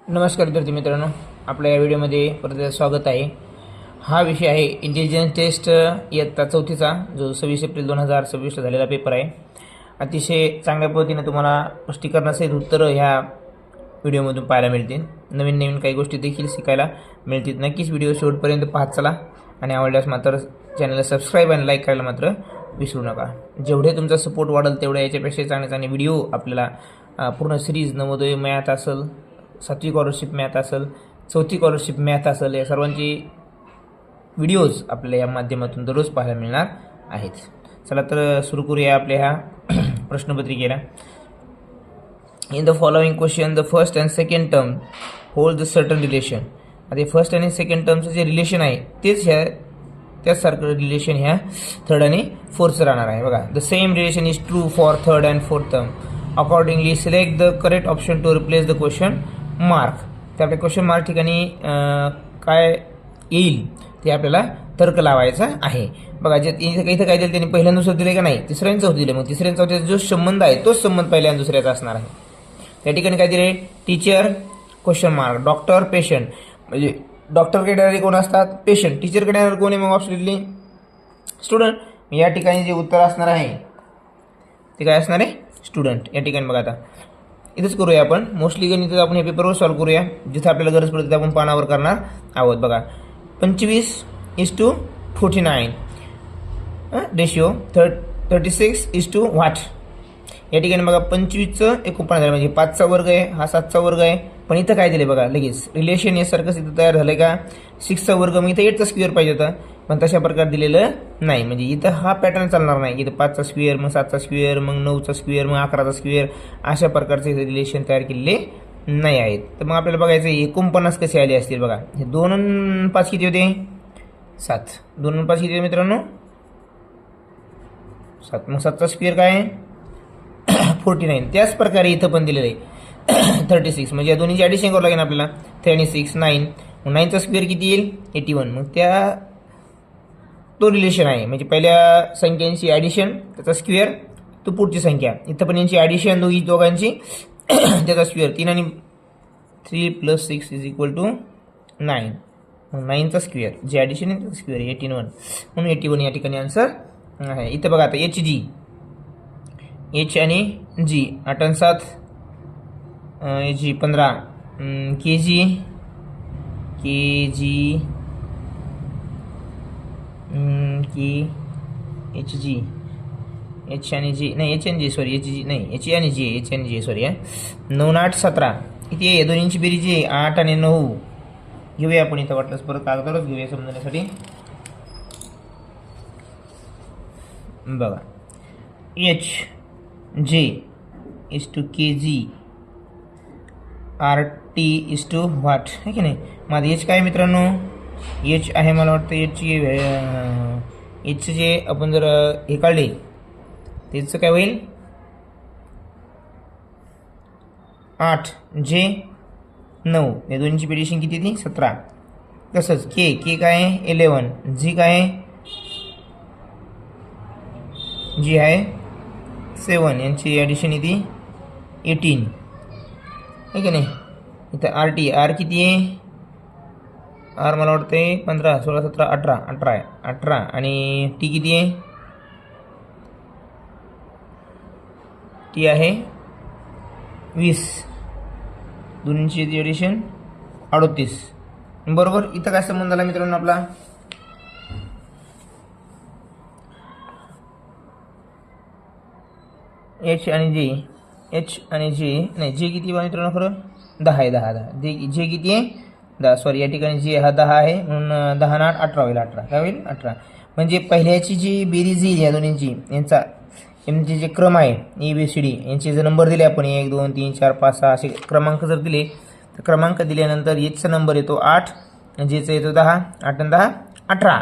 नमस्कार विद्यार्थी मित्रांनो, आपल्या या व्हिडिओमध्ये परत स्वागत आहे। हा विषय आहे इंटेलिजन्स टेस्ट इयत्ता चौथीचा, जो 26 एप्रिल 2026 झालेला पेपर आहे। अतिशय चांगल्या पद्धतीने तुम्हाला स्पष्टीकरणासहित उत्तरं ह्या व्हिडिओमधून पाहायला मिळतील। नवीन नवीन काही गोष्टी देखील शिकायला मिळतील। नक्कीच व्हिडिओ शेवटपर्यंत पाहत चला आणि आवडल्यास मात्र चॅनलला सबस्क्राईब आणि लाईक करायला मात्र विसरू नका। जेवढे तुमचा सपोर्ट वाढेल तेवढे याच्यापेक्षा चांगले चांगले व्हिडिओ आपल्याला पूर्ण सिरीज नवोदय मॅथ असेल, 7वी स्कॉलरशिप मॅथ असेल, 4थी स्कॉलरशिप मॅथ असेल, या सर्वांची व्हिडिओज आपल्याला या माध्यमातून दररोज पाहायला मिळणार आहेत। चला तर सुरू करूया आपल्या ह्या प्रश्नपत्रिकेला। In the following question the first and second term hold the certain relation. आता फर्स्ट आणि सेकंड टर्मचं जे रिलेशन आहे तेच ह्या त्याचसारखं रिलेशन ह्या थर्ड आणि फोर्थचं राहणार आहे। बघा, the same relation is true for third and fourth term. Accordingly select the correct option to replace the question mark. तर आपल्या क्वेश्चन मार्क ठिकाणी काय येईल ते आपल्याला तर्क लावायचा आहे। बघा, जे इथं काय दिलं त्यांनी पहिल्यांदा दुसरं दिले का नाही, तिसऱ्या चौथं दिले, मग तिसऱ्या चौथ्याचा जो संबंध आहे तोच संबंध पहिल्या आणि दुसऱ्याचा असणार आहे। त्या ठिकाणी काय दिले, teacher question mark, doctor patient, म्हणजे डॉक्टरकडे येणारे कोण असतात, पेशंट, टीचरकडे येणारे कोण आहे, मग ऑप्शन दिली स्टुडंट। या ठिकाणी जे उत्तर असणार आहे ते काय असणार आहे, स्टुडंट। या ठिकाणी बघा, आता इथंच करूया आपण, मोस्टली गणित आपण हे पेपरवर सॉल्व्ह करूया, जिथे आपल्याला गरज पडते आपण पानावर करणार आहोत। बघा, 25:49 रेशिओ, 36 व्हॉट। या ठिकाणी बघा 25चं 49 म्हणजे 5चा वर्ग आहे, हा 7चा वर्ग आहे, पण इथं काय दिले बघा, लगेच रिलेशन यासारखंच इथं तयार झालं का, 6चा वर्ग, मग इथं 8चा स्क्वेअर पाहिजे होता, पण तशा प्रकार दिलेलं नाही। म्हणजे इथं हा पॅटर्न चालणार नाही, इथं 5चा स्क्वेअर, मग 7चा स्क्वेअर, मग 9चा स्क्वेअर, मग 11चा स्क्वेअर, अशा प्रकारचे इथे रिलेशन तयार केलेले नाही आहेत। तर मग आपल्याला बघायचं 49 कसे आले असतील। बघा, हे 2 आणि 5 किती होते, 7, 2 आणि 5 किती होते मित्रांनो, 7, मग 7चा स्क्वेअर काय आहे 49। त्याच प्रकारे इथं पण दिलेलं आहे 36, म्हणजे या दोन्हीची ॲडिशन करावं लागेल आपल्याला, 3 आणि 6 9, मग 9चा स्क्वेअर किती येईल 81। मग त्या तो रिलेशन आहे, म्हणजे पहिल्या संख्यांची ॲडिशन त्याचा स्क्वेअर तो पुढची संख्या, इथं पण यांची ॲडिशन दोघांची त्याचा स्क्वेअर, 3 आणि 3 + 6 = 9, मग 9चा स्क्वेअर जे ॲडिशन आहे त्याचा स्क्वेअर 81, म्हणून 81 या ठिकाणी आन्सर आहे। इथं बघा, आता एच आणि जी 8 आणि 7, जी 15, के जी एच जी, एच आणि जी नाही, एच आणि जी सॉरी, एच जी नाही, एच आणि जी सॉरी आहे। 9 आणि 8 17 किती आहे, दोन्हींची बेरीज आहे 8 आणि 9। घेऊया आपण इथं, वाटलंच परत कागदावरच घेऊया समजण्यासाठी। बघा, H J = K G, R T what आहे की नाही। माझं एच काय मित्रांनो, एच आहे, मला वाटतं एच जे आपण जर हे काढले त्याचं काय होईल 8, जे 9, या दोन्हीची बेरीज किती ती 17। तसंच के काय आहे 11, जी काय आहे, जी आहे 7, यांची ॲडिशन येते 18 आहे की नाही। इथं आर किती आहे, आर मला वाटतं 15 16 17 18 आहे, 18, आणि टी किती आहे, टी आहे 20, दोन्हींची ॲडिशन 38, बरोबर। इथं काय संबंध आला मित्रांनो आपला, एच आणि जे नाही, जे किती आहे मित्रांनो, खरं 10 आहे, 10 जे किती आहे 10, सॉरी या ठिकाणी जे हा 10 आहे, म्हणून 10 आणि 8 18 होईल, 18 काय होईल 18। म्हणजे पहिल्याची जी बेरीज येईल या दोन्हींची, यांचे जे क्रम आहे ABCD, यांचे जर नंबर दिले आपण 1 2 3 4 5 6 असे क्रमांक जर दिले, तर क्रमांक दिल्यानंतर एचचा नंबर येतो 8, जेचा येतो 10, 8 आणि 10 18।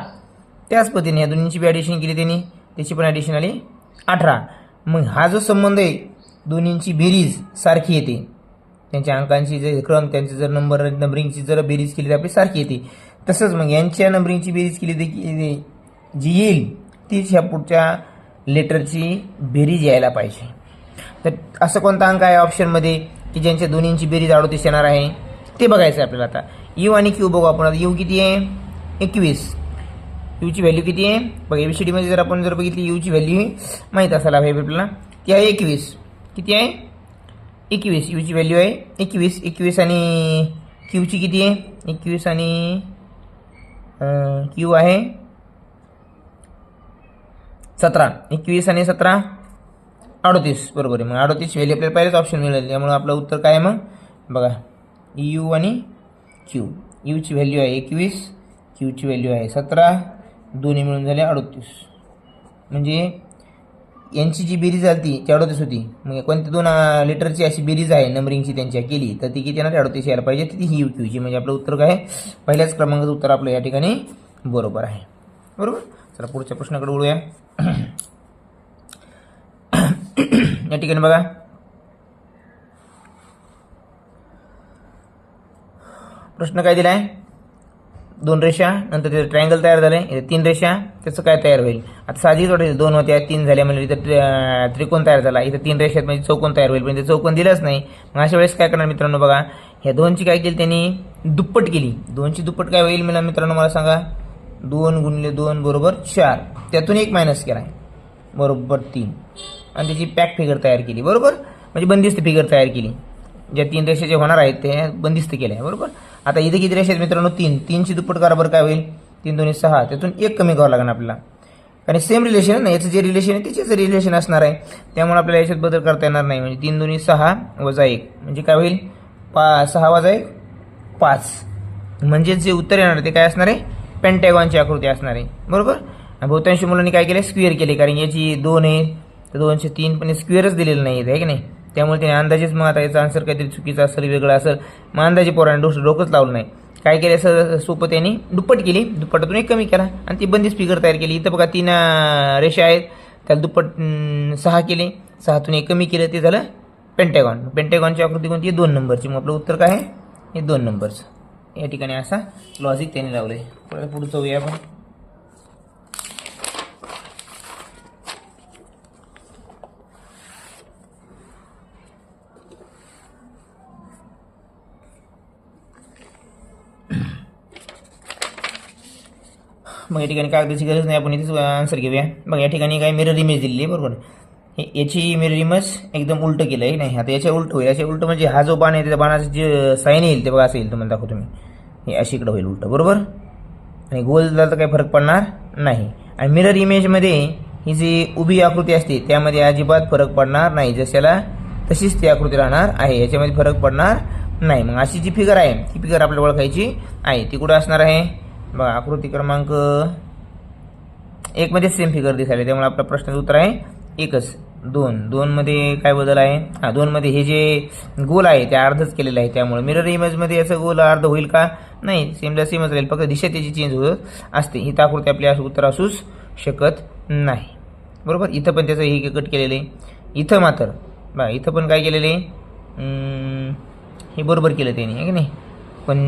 त्याच पद्धतीने या दोन्हींची बी ॲडिशन केली त्यांनी, त्याची पण ॲडिशन आली 18। मग हा जो संबंध आहे, दोन्हींची बेरीज सारखी येते, त्यांच्या अंकांची जे क्रम, त्यांचे जर नंबरिंगची जर बेरीज केली तर आपली सारखी येते। तसंच मग यांच्या नंबरिंगची बेरीज केली जी येईल तीच ह्या पुढच्या लेटरची बेरीज यायला पाहिजे। तर असं कोणता अंक आहे ऑप्शनमध्ये की ज्यांच्या दोन्हींची बेरीज 38 येणार आहे? ते बघायचं आहे आपल्याला. आता यू आणि क्यू बघू आपण. आता यू किती आहे 21, यूची व्हॅल्यू किती आहे बघा. एबीसीडीमध्ये जर आपण जर बघितली यूची व्हॅल्यू माहीत असायला पाहिजे आपल्याला, ती आहे 21. किती आहे 21, यूची व्हॅल्यू आहे 21. 21 आणि क्यूची किती आहे 21 आणि क्यू आहे 17. 21 आणि 17 38 बरोबर आहे. मग 38 व्हॅल्यू आपल्याला पहिलेच ऑप्शन मिळेल. त्यामुळे आपलं उत्तर काय आहे मग बघा, यू आणि क्यू. यूची व्हॅल्यू आहे 21, क्यूची व्हॅल्यू आहे 17, दोन्ही मिळून झाले 38. म्हणजे यांची जी बेरीज झाली ती 38 होती. मग कोणत्या 2 लिटरची अशी बेरीज आहे नंबरिंगची त्यांच्या केली तर ती किती येणार 38 यायला पाहिजे. ती ही क्यूची. म्हणजे आपलं उत्तर काय आहे पहिल्याच क्रमांकाचं उत्तर आपलं या ठिकाणी बरोबर आहे. बरोबर. चला पुढच्या प्रश्नाकडे वळूया. या ठिकाणी बघा प्रश्न काय दिला आहे, 2 रेषा, नंतर तिथे ट्रायंगल तयार झाले, इथे 3 रेषा, त्याचं काय तयार होईल. आता साहजिकच वाटेल 2 होत्या 3 झाल्या म्हणजे इथं त्रिकोण तयार झाला, इथं 3 रेषात म्हणजे चौकोन तयार होईल, पण ते चौकोन दिलंच नाही. मग अशा वेळेस काय करणार मित्रांनो बघा, ह्या 2ची काय केली त्यांनी दुप्पट केली. 2ची दुप्पट काय होईल मला मित्रांनो मला सांगा, 2 गुणिले 2 बरोबर 4, त्यातून 1 मायनस केला बरोबर 3 आणि त्याची पॅक फिगर तयार केली. बरोबर, म्हणजे बंदिस्त फिगर तयार केली. ज्या 3 रेषा जे होणार आहेत ते बंदिस्त केल्या आहे. बरोबर. आता इथे किती रेषा आहेत मित्रांनो 3, 3ची दुप्पट करा बरं काय होईल 3 2 6, त्यातून 1 कमी करावं लागणार आपल्याला. आणि सेम रिलेशन आहे ना, याचं जे रिलेशन आहे त्याचेच रिलेशन असणार आहे. त्यामुळे आपल्याला याच्यात बदल करता येणार नाही. म्हणजे 3 2 6 वजा 1 म्हणजे काय होईल 6 वजा 1 5. म्हणजे जे उत्तर येणार ते काय असणार आहे पेंटॅगॉनची आकृती असणार आहे. बरोबर. बहुतांश मुलांनी काय केलं स्क्वेअर केले, कारण याची 2 आहे तर 2चे 3 पण स्क्वेअरच दिलेलं नाही आहे की नाही. त्यामुळे त्याने अंदाजेच मग आता याचा आन्सर काहीतरी चुकीचा असेल वेगळा असेल मग अंदाजे पोरांनी डोकंच लावलं नाही. काय केलं असं सोपं त्यांनी दुप्पट केली, दुप्पटातून 1 कमी केला आणि ती बंदिस्त फिगर तयार केली. इथं बघा 3 रेषा आहेत त्याला दुप्पट 6 केले, 6तून 1 कमी केलं ते झालं पेंटॅगॉन. पेंटॅगॉनची आकृती कोणती 2 नंबरची. मग आपलं उत्तर काय आहे हे 2 नंबरचं. या ठिकाणी असा लॉजिक त्यांनी लावलं आहे. पुढे जाऊया आपण. मग या ठिकाणी कागदाची गरज नाही, आपण इथेच आन्सर घेऊया. मग या ठिकाणी काय मिरर इमेज दिलेली आहे. बरोबर. याची मिरर इमेज एकदम उलट केलं आहे नाही. आता याच्या उलट होईल. याच्या उलट म्हणजे हा जो बाण आहे त्या बाणाचं जे साईन येईल ते बघा असं येईल. तुम्हाला दाखवतो मी, हे अशी इकडं होईल उलट. बरोबर. आणि गोल झाला तर काही फरक पडणार नाही. आणि मिरर इमेजमध्ये ही जी उभी आकृती असते त्यामध्ये अजिबात फरक पडणार नाही. जशाला तशीच ती आकृती राहणार आहे, याच्यामध्ये फरक पडणार नाही. मग अशी जी फिगर आहे ती फिगर आपल्याला ओळखायची आहे. ती कुठं असणार आहे बघा, आकृती क्रमांक 1 मध्ये सेम फिगर दिसायला, त्यामुळे आपला प्रश्नाचं उत्तर आहे 1च. 2 मध्ये काय बदल आहे, 2 मध्ये हे जे गोल आहे ते अर्धच केलेलं आहे. त्यामुळे मिरर इमेजमध्ये याचं गोल अर्ध होईल का नाही, सेमला सेमच राहील, फक्त दिशा त्याची चेंज होत असते. ही आकृती आपली असं उत्तर असूच शकत नाही. बरोबर. इथं पण त्याचं हे कट केलेलं आहे. इथं मात्र बघा इथं पण काय केलेलं आहे हे बरोबर केलं त्याने आहे की नाही, पण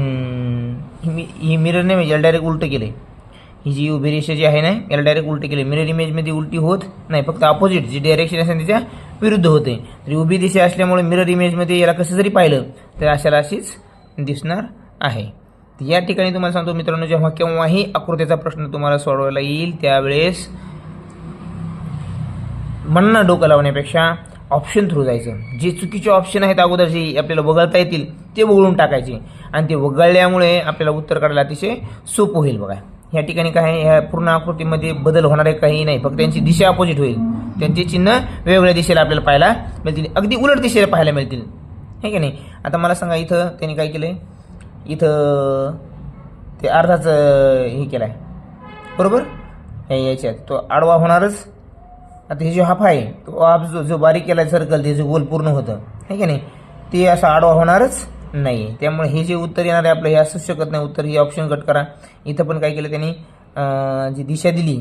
ही मिरर नाही म्हणजे याला डायरेक्ट उलटं केलं. ही जी उभी रेषा जी आहे ना याला डायरेक्ट उलटी केली. मिरर इमेजमध्ये उलटी होत नाही, फक्त अपोजिट जी डायरेक्शन असेल त्याच्या विरुद्ध होते. तरी उभी दिशा असल्यामुळे मिरर इमेजमध्ये याला कसं जरी पाहिलं तर अशाला अशीच दिसणार आहे. या ठिकाणी तुम्हाला सांगतो मित्रांनो, जेव्हा केव्हाही आकृतीचा प्रश्न तुम्हाला सोडवायला येईल त्यावेळेस म्हणणं डोकं लावण्यापेक्षा ऑप्शन थ्रू जायचं. जे चुकीचे ऑप्शन आहेत अगोदर जे आपल्याला वगळता येतील ते वगळून टाकायचे आणि ते वगळल्यामुळे आपल्याला उत्तर काढायला अतिशय सोपं होईल. बघा या ठिकाणी काय आहे, ह्या पूर्ण आकृतीमध्ये बदल होणार आहे काही नाही, फक्त त्यांची दिशा अपोजिट होईल. त्यांचे चिन्ह वेगवेगळ्या दिशेला आपल्याला पाहायला मिळतील, अगदी उलट दिशेला पाहायला मिळतील हे की नाही. आता मला सांगा इथं त्यांनी काय केलं, इथं ते अर्धाच हे केलं आहे. बरोबर. याच्यात तो आडवा होणारच. आता हे जो हाफ आहे तो हाफ जो बारीक केला सर्कल ते जो गोल पूर्ण होतं हे की नाही, ते असं आडवा होणारच नाही. त्यामुळे हे जे उत्तर येणार आहे आपलं हे असूच शकत नाही उत्तर. हे ऑप्शन कट करा. इथं पण काय केलं त्यांनी, जी दिशा दिली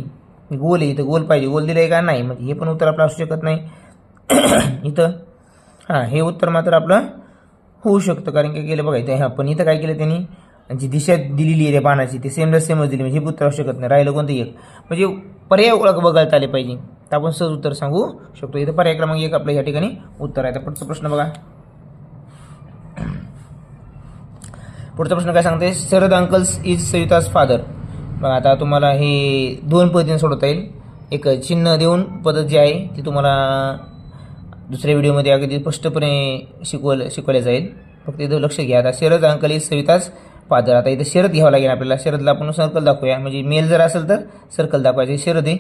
गोल आहे, इथं गोल पाहिजे, गोल दिलं आहे का नाही, म्हणजे हे पण उत्तर आपलं असू शकत नाही. इथं हे उत्तर मात्र आपलं होऊ शकतं, कारण काय केलं बघा इथं. पण इथं काय केलं त्यांनी, जी दिशा दिलेली आहे बाणाची ती सेमच दिली, म्हणजे हे उत्तर असू शकत नाही. राहिलं कोणतं एक, म्हणजे पर्याय ओळख बघायला आले पाहिजे तर आपण सहज उत्तर सांगू शकतो. इथं पर्याय क्रमांक 1 आपल्या या ठिकाणी उत्तर आहे. तर पुढचा प्रश्न बघा. पुढचा प्रश्न काय सांगते, Sharad uncle's is Savita's father. बघा आता तुम्हाला हे दोन पद्धतीने सोडवता येईल. एक चिन्ह देऊन पद्धत जी आहे ती तुम्हाला दुसऱ्या व्हिडिओमध्ये अगदी स्पष्टपणे शिकवले जाईल. फक्त इथं लक्ष घ्या. आता Sharad uncle is Savita's father. आता इथं शरद घ्यावं लागेल आपल्याला. शरदला आपण सर्कल दाखवूया, म्हणजे मेल जर असेल तर सर्कल दाखवायचे. शरद आहे,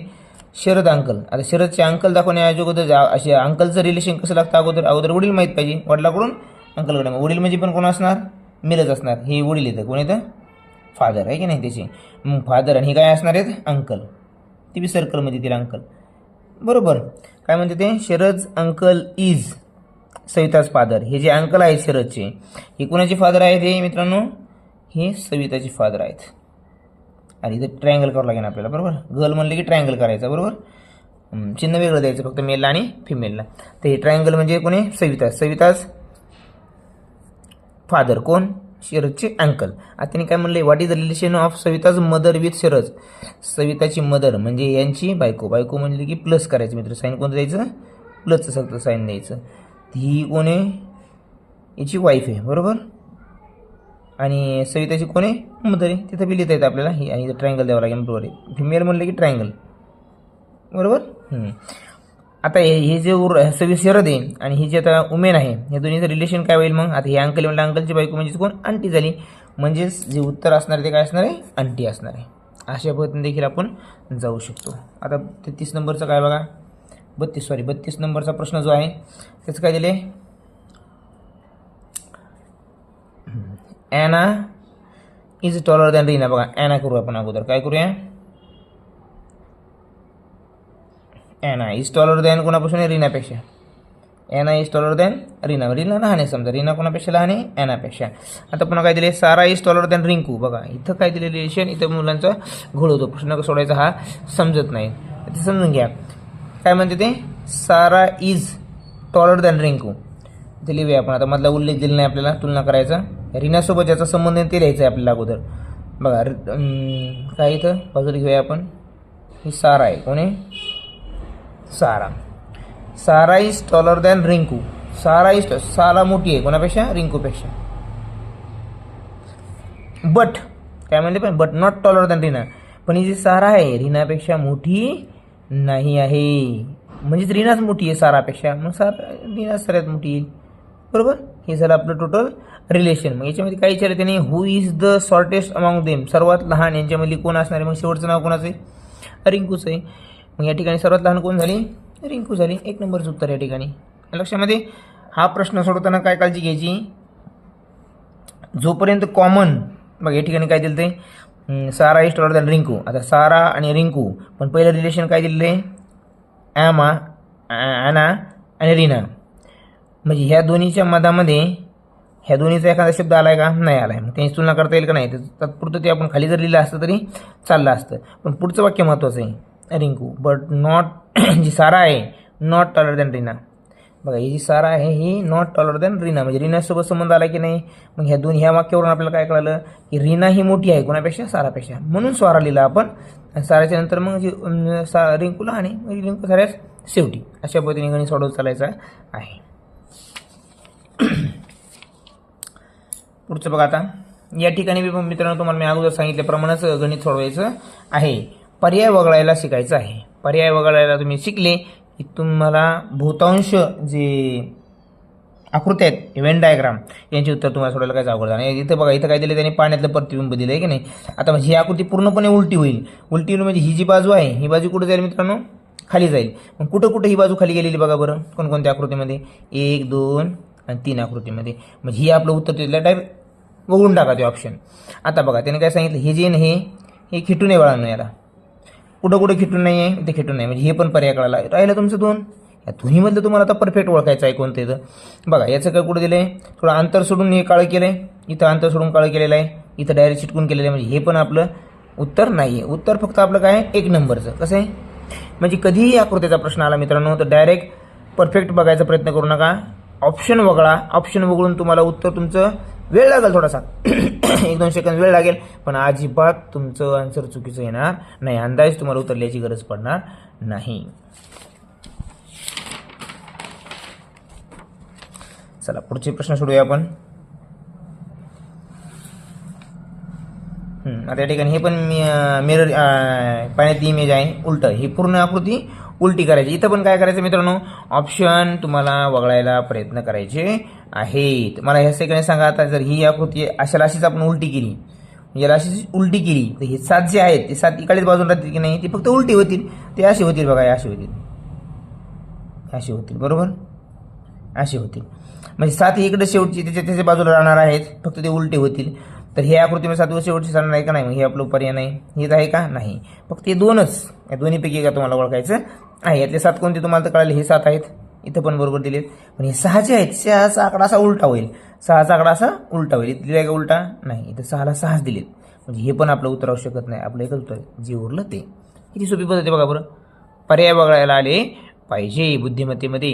शरद अंकल. आता शरदचे अंकल दाखवण्या अगोदर असे अंकलचं रिलेशन कसं लागतं, अगोदर वडील माहीत पाहिजे. वडिलाकडून अंकलकडे. वडील म्हणजे पण कोण असणार, मेलच असणार. हे वडील येतं, कोण येतं, फादर आहे की नाही त्याचे. मग फादर आणि हे काय असणार आहेत, अंकल. ती बी सर्कलमध्ये येतील अंकल. बरोबर. काय म्हणते ते, Sharad uncle is Savita's father. हे जे अंकल आहेत शरदचे, हे कोणाचे फादर आहेत हे मित्रांनो, हे सविताचे फादर आहेत. आणि इथं ट्रायंगल करावं लागेल आपल्याला. बरोबर. गर्ल म्हणले की ट्रायंगल करायचं. बरोबर. चिन्ह वेगळं द्यायचं फक्त मेलला आणि फिमेलला. तर हे ट्रायंगल म्हणजे कोणी, सविताज फादर कोण, शरदचे अंकल. आता त्यांनी काय म्हणले, what is the relation of Savita's mother with Sharad. सविताची मदर म्हणजे यांची बायको. बायको म्हणजे की प्लस करायचं मित्र. साईन कोणतं द्यायचं, प्लसचं सगळं साईन द्यायचं. ही कोण आहे, याची वाईफ आहे. बरोबर. आणि सविताची कोण आहे, मदर आहे. तिथं बी लिहिता येतं आपल्याला. ही आणि ट्रायंगल द्यावं लागेल. बरोबर आहे. फिमेल म्हणलं की ट्रायंगल. बरोबर. आता हे जे शरद आहे आणि ही जे आता उमेन आहे, या दोन्हीचं रिलेशन काय होईल मग. आता हे अंकल म्हणलं, अंकलची बायको म्हणजे कोण, आंटी झाली. म्हणजेच जे उत्तर असणार आहे ते काय असणार आहे, आंटी असणार आहे. अशा पद्धतीने देखील आपण जाऊ शकतो. आता 33 नंबरचं काय बघा, 32 नंबरचा प्रश्न जो आहे त्याचं काय दिले, Anna is taller than Reena. बघा ॲना करू आपण अगोदर. काय करूया, ॲना इज टॉलर दॅन कोणापासून आहे, रीनापेक्षा. Anna is taller than Reena. Reena लहान आहे समजा, रीना कोणापेक्षा लहान आहे, ॲनापेक्षा. आता पुन्हा काय दिले, सारा इज टॉलर दॅन रिंकू. बघा इथं काय दिले रिलेशन, इथं मुलांचा घोळ होतो. प्रश्न सोडायचा हा समजत नाही, ते समजून घ्या. काय म्हणते ते, सारा इज टॉलर दॅन रिंकू. ते लिहूया आपण. आता मधला उल्लेख दिला नाही आपल्याला, तुलना करायचा. रीनासोबत ज्याचा संबंध आहे ते लिहायचं आहे आपल्याला अगोदर. बघा काय इथं बाजूला घेऊया आपण. ही सारा आहे, कोण आहे, सारा इज टॉलर दॅन रिंकू. सारा मोठी आहे कोणापेक्षा, रिंकूपेक्षा. बट काय म्हणते, पण but not taller than Reena. पण ही जी सारा आहे रीनापेक्षा मोठी नाही आहे. म्हणजेच रीनाच मोठी आहे सारापेक्षा, मग रीना सगळ्यात मोठी येईल. बरोबर. हे झालं आपलं टोटल रिलेशन. मग याच्यामध्ये काय विचारलं त्याने, who is the shortest among them. सर्वात लहान यांच्यामध्ये कोण असणार आहे. मग शेवटचं नाव कोणाचं आहे, रिंकूचं आहे. मग या ठिकाणी सर्वात लहान कोण झाली, रिंकू झाली. 1 नंबरचं उत्तर या ठिकाणी. लक्षामध्ये हा प्रश्न सोडवताना काय काळजी घ्यायची, जोपर्यंत कॉमन. बघा या ठिकाणी काय दिलं ते, सारा इज टॉलर दॅन रिंकू. आता सारा आणि रिंकू, पण पहिलं रिलेशन काय दिलेलं आहे, ॲना आणि रीना. म्हणजे ह्या दोन्हीच्या मधामध्ये ह्या दोन्हीचा एखादा शब्द आला आहे का, नाही आला आहे. मग त्यांची तुलना करता येईल का नाही, तात्पुरतं ते आपण खाली जर लिहिलं असतं तरी चाललं असतं. पण पुढचं वाक्य महत्त्वाचं आहे, रिंकू बट नॉट, जी सारा आहे नॉट टॉलर दॅन रीना. बघा ही जी सारा आहे ही नॉट टॉलर दॅन रीना, म्हणजे रीनासोबत संबंध आला की नाही. मग ह्या वाक्यावरून आपल्याला काय कळलं की रीना ही मोठी आहे कोणापेक्षा, सारापेक्षा. म्हणून स्वारा लिहिला आपण. आणि साराच्या नंतर मग जी रिंकूला आणि रिंकू साऱ्याच शेवटी. अशा पद्धतीने गणित सोडवत चालायचं आहे. पुढचं बघा. आता या ठिकाणी मित्रांनो तुम्हाला मी अगोदर सांगितल्याप्रमाणेच गणित सोडवायचं आहे. पर्याय वगळायला शिकायचं आहे. पर्याय वगळायला तुम्ही शिकले की तुम्हाला बहुतांश जे आकृत्या आहेत, इव्हेंट डायग्राम, यांचे उत्तर तुम्हाला सोडायला काय अवघड नाही. इथं बघा, इथं काय दिलं त्याने, पाण्यातलं प्रतिबिंब दिलं आहे की नाही. आता म्हणजे ही आकृती पूर्णपणे उलटी होईल. उलटी म्हणजे ही जी बाजू आहे ही बाजू कुठे जाईल मित्रांनो, खाली जाईल. मग कुठं ही बाजू खाली गेलेली बघा बरं, कोणकोणत्या आकृतीमध्ये, 1, 2 आणि 3 आकृतीमध्ये. म्हणजे ही आपलं उत्तर तिथलं डायरेक्ट वगळून टाका ते ऑप्शन. आता बघा त्याने काय सांगितलं, हे जे हे खिटून आहे बाळांनो, याला कुठं खिटून नाही आहे, इथे खिटून नाही. म्हणजे हे पण पर्याय कळाला. राहिलं तुमचं 2. या दोन्हीमधलं तुम्हाला आता परफेक्ट ओळखायचं आहे कोणतं इथं. बघा याचं काय कुठं दिलं आहे, थोडं अंतर सोडून हे काळं केलं आहे, इथं अंतर सोडून काळं केलेलं आहे, इथं डायरेक्ट चिटकून केलेलं आहे. म्हणजे हे पण आपलं उत्तर नाही आहे. उत्तर फक्त आपलं काय आहे, 1 नंबरचं. कसं आहे, म्हणजे कधीही आकृतीचा प्रश्न आला मित्रांनो तर डायरेक्ट परफेक्ट बघायचा प्रयत्न करू नका. ऑप्शन वगळा. ऑप्शन वगळून तुम्हाला उत्तर तुमचं वेळ लागेल थोडासा 1-2 सेकंद वेळ लागेल, पण अजिबात तुमचं आन्सर चुकीचं येणार नाही. अंदाज तुम्हाला उत्तर लिहायची गरज पडणार नाही. चला पुढचे प्रश्न सोडूया आपण. आता या ठिकाणी हे पण मिरर पाण्यातली इमेज आहे उलटं, ही पूर्ण आकृती उलटी करायची. इथं पण काय करायचं मित्रांनो, ऑप्शन तुम्हाला वगळायला प्रयत्न करायचे आहेत. मला ह्या सेकंड सांगा, आता जर ही आकृती अशीच आपण उलटी केली, याला अशीच उलटी केली, तर हे 7 जे आहेत ते 7 इकडेच बाजूला राहतील की नाही, ते फक्त उलटी होतील. ते अशी होतील बघा, अशी होतील, अशी होतील, बरोबर, अशी होतील. म्हणजे 7 इकडे शेवटची त्याच्या बाजूला राहणार आहेत, फक्त ते उलटे होतील. तर हे आकृतीमध्ये 7 शेवटची राहणार आहे का नाही, हे आपलं पर्याय नाही. हेच आहे का, नाही, फक्त हे दोनच, या दोन्हीपैकी का तुम्हाला ओळखायचं आहे. यातले 7 कोणते तुम्हाला तर कळाले, हे 7 आहेत, इथं पण बरोबर दिलेत. पण हे 6 जे आहेत, 6चा आकडा असा उलटा होईल, 6चा आकडा असा उलटा होईल. इथं दिलाय का उलटा, नाही, इथं 6ला 6च दिलेत. म्हणजे हे पण आपलं उत्तर असू शकत नाही, आपलं एकच उत्तर जे उरलं ते. किती सोपी पद्धत आहे बघा बरं, पर्याय वगळायला आले पाहिजे बुद्धिमत्तेमध्ये,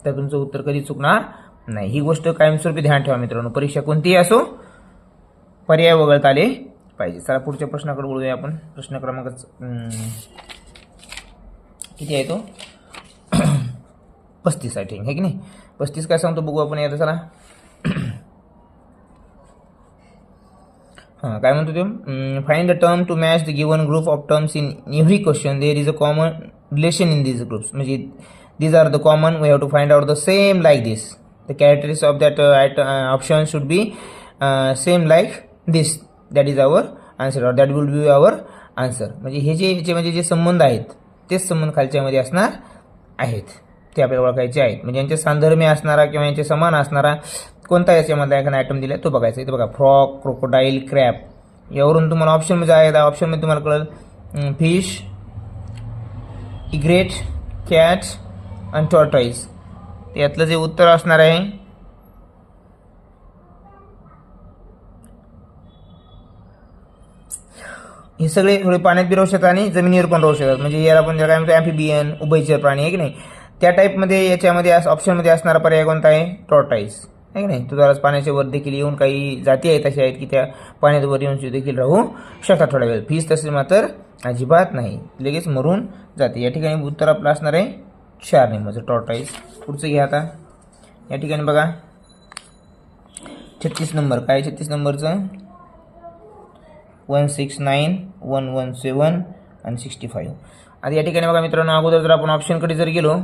तर तुमचं उत्तर कधी चुकणार नाही. ही गोष्ट कायमस्वरूपी ध्यान ठेवा मित्रांनो, परीक्षा कोणतीही असो पर्याय वगळता आले पाहिजे. चला पुढच्या प्रश्नाकडे बोलूया आपण. प्रश्न क्रमांक किती आहे तो 35 आहे, ठीक आहे की नाही. 35 काय सांगतो बघू आपण यात. चला हां, काय म्हणतो ते, find the term to match the given group of terms in every question there is a common relation in these groups. म्हणजे these are the common, we have to find out the same like this. The characteristics of that option should be same like this. That is our answer, or that will be our answer. म्हणजे हे जे संबंध आहेत तेच संबंध खालच्यामध्ये असणार आहेत, ते आपल्याला ओळखायचे आहेत. म्हणजे यांचे साधर्म्य असणारा किंवा यांचे समान असणारा कोणता याच्यामधला एखादा आयटम दिला तो बघायचा. इथे बघा, फ्रॉग, क्रोकोडाईल, क्रॅब, यावरून तुम्हाला ऑप्शनमध्ये आहे, ऑप्शनमध्ये तुम्हाला कळेल फिश, इग्रेट, कॅट आणि टॉर्टॉइज. यातलं जे उत्तर असणार आहे हे सगळे थोडे पाण्यात बी राहू शकतात आणि जमिनीवर पण राहू शकतात. म्हणजे याला पण काय म्हणतो ॲम्फिबियन, उभयचर प्राणी आहे की नाही, त्या टाईपमध्ये याच्यामध्ये ऑप्शनमध्ये असणारा पर्याय कोणता आहे, टॉर्टॉइज आहे की नाही. तो जरा पाण्याच्या वर देखील येऊन काही जाती आहेत अशा आहेत की त्या पाण्यात वर येऊन देखील राहू शकतात थोडा वेळ. फिश तसे मात्र अजिबात नाही, लगेच मरून जाते. या ठिकाणी उत्तर आपलं असणार आहे 4 नंबरचं टॉर्टॉइज. पुढचं घ्या आता. या ठिकाणी बघा 36 नंबर, काय 36 नंबरचं 169, 117 आणि 65. आता या ठिकाणी बघा मित्रांनो, अगोदर जर आपण ऑप्शनकडे जर गेलो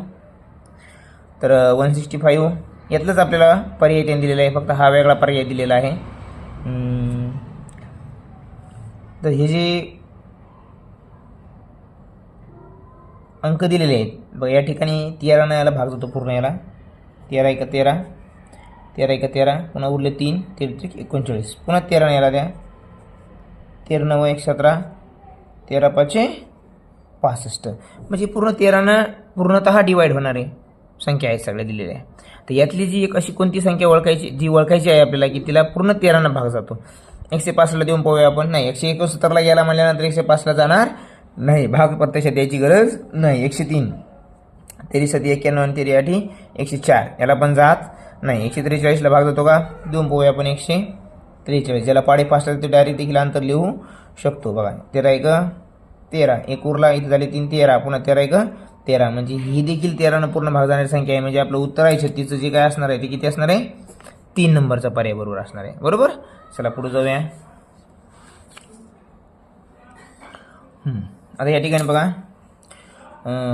तर 165 यातलंच आपल्याला पर्याय त्यांनी दिलेला आहे, फक्त हा वेगळा पर्याय दिलेला आहे. तर हे जे अंक दिलेले आहेत बघा, या ठिकाणी 13 याला भाग जातो पूर्ण याला, 13 1 13, 13 1 13, पुन्हा उरले 3, 13 39, पुन्हा 13 याला द्या, 13 9 1 17, 13 5 65. म्हणजे पूर्ण 13 पूर्णतः डिवाइड होणारे संख्या आहेत सगळ्या दिलेल्या आहे. तर यातली जी एक अशी कोणती संख्या ओळखायची, जी ओळखायची आहे आपल्याला की तिला पूर्ण 13 भाग जातो. 105ला देऊन पाहूया आपण, नाही 169ला गेला म्हणल्यानंतर 105ला जाणार नाही, भाग प्रत्यक्षात द्यायची गरज नाही. 103, 33 91 आणि 83 104 याला पण जात नाही. 143ला भाग जातो का, देऊन पाहूया आपण 143, ज्याला पाडे 5 ते डायरेक्ट देखील अंतर लिहू शकतो. बघा 13 1 13, एक उरला, इथे झाले 3 13, पुन्हा 13 1 13, म्हणजे ही देखील 13 पूर्ण भाग जाणारी संख्या आहे. म्हणजे आपलं उत्तर आहे 36चं जे काय असणार आहे ते किती असणार आहे, 3 नंबरचा पर्याय बरोबर असणार आहे. बरोबर. चला पुढे जाऊया. आता या ठिकाणी बघा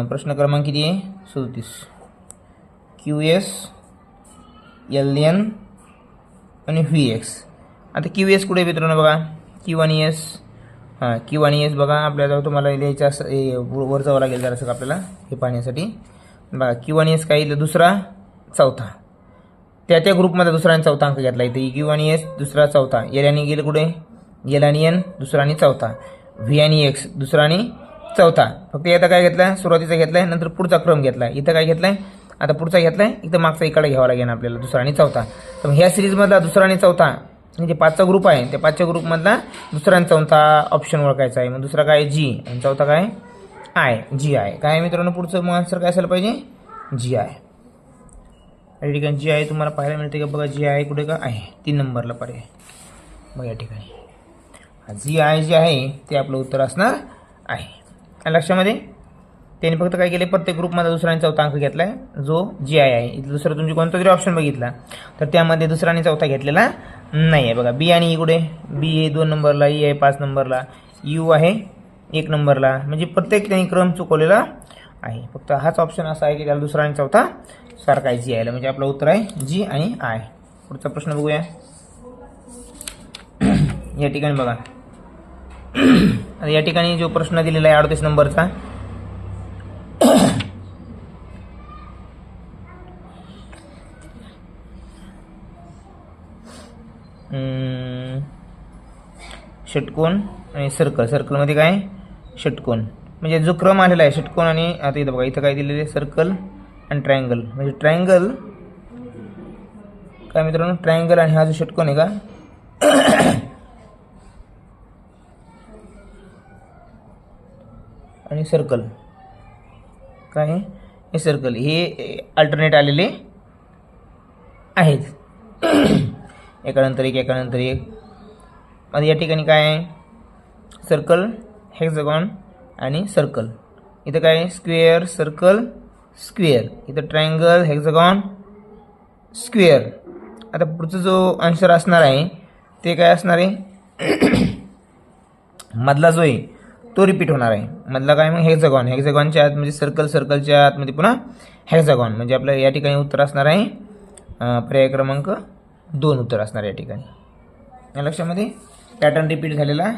प्रश्न क्रमांक किती आहे 37. QS, LN आणि VX. आता QS कुठे मित्रांनो बघा, Q आणि S. हां, Q आणि S बघा आपल्याला तुम्हाला लिहायचं असं वर जावं लागेल जरासं आपल्याला हे पाहण्यासाठी. बघा Q आणि S काय इथं दुसरा चौथा, त्या ग्रुपमध्ये दुसरा आणि चौथा अंक घेतला. इथे Q आणि S दुसरा चौथा, L आणि गेलं कुठे, L आणि N दुसरा आणि चौथा, V आणि X दुसरा आणि चौथा. फक्त इथं काय घेतलाय, सुरुवातीचा घेतलाय, नंतर पुढचा क्रम घेतलाय. इथं काय घेतलाय, आता पुढचा घेतलाय, इथं मागचा इकडे घ्यावा लागेल आपल्याला दुसरा आणि चौथा. तर ह्या सिरीजमधला दुसरा आणि चौथा म्हणजे 5चा ग्रुप आहे, त्या 5च्या ग्रुपमधला दुसरा आणि चौथा ऑप्शन ओळखायचा आहे. मग दुसरा काय G आणि चौथा काय I, G I. काय मित्रांनो पुढचं मग आन्सर काय असायला पाहिजे, G I. या ठिकाणी G I तुम्हाला पाहायला मिळते का बघा, G I कुठे का आहे 3 नंबरला पर्याय बघा या ठिकाणी. G I जे आहे ते आपलं उत्तर असणार आहे. लक्षामध्ये त्यांनी फक्त काय केले, प्रत्येक ग्रुपमध्ये दुसरा आणि चौथा अंक घेतला आहे जो जी आहे. इथं दुसरं तुमची कोणता जरी ऑप्शन बघितला तर त्यामध्ये दुसरा आणि चौथा घेतलेला नाही आहे. बघा बी आणि ई कुठे, बी आहे 2 नंबरला, ई आहे 5 नंबरला, यू आहे 1 नंबरला, म्हणजे प्रत्येक त्यांनी क्रम चुकवलेला आहे. फक्त हाच ऑप्शन असा आहे की त्याला दुसरा आणि चौथा सारखा आहे जी आयला, म्हणजे आपलं उत्तर आहे जी आणि आय. पुढचा प्रश्न बघूया. या ठिकाणी बघा या ठिकाणी जो प्रश्न दिलेला आहे 38 नंबरचा, षटकोन आणि सर्कल. सर्कलमध्ये काय षटकोन, म्हणजे जो क्रम आलेला आहे षटकोन आणि आता इथं बघा इथं काय दिलेलं आहे सर्कल आणि ट्रायंगल, म्हणजे ट्रायंगल काय मित्रांनो, ट्रायंगल आणि हा जो षटकोन आहे का आणि सर्कल काय हे सर्कल हे अल्टरनेट आलेले आहेत एकानंतर एक एकानंतर एक. आणि या ठिकाणी काय आहे सर्कल, हेक्सागॉन आणि सर्कल. इथं काय स्क्वेअर, सर्कल, स्क्वेअर. इथं ट्रायंगल, हेक्सागॉन, स्क्वेअर. आता पुढचा जो आन्सर असणार आहे ते काय असणार आहे मधला जो आहे तो रिपीट होणार आहे. मधला काय मग हेक्सागॉन, हेक्सागॉनच्या आत म्हणजे सर्कल, सर्कलच्या आतमध्ये पुन्हा हेक्सागॉन, म्हणजे आपलं या ठिकाणी उत्तर असणार आहे पर्याय क्रमांक 2 उत्तर असणार या ठिकाणी. या लक्षामध्ये पॅटर्न रिपीट झालेला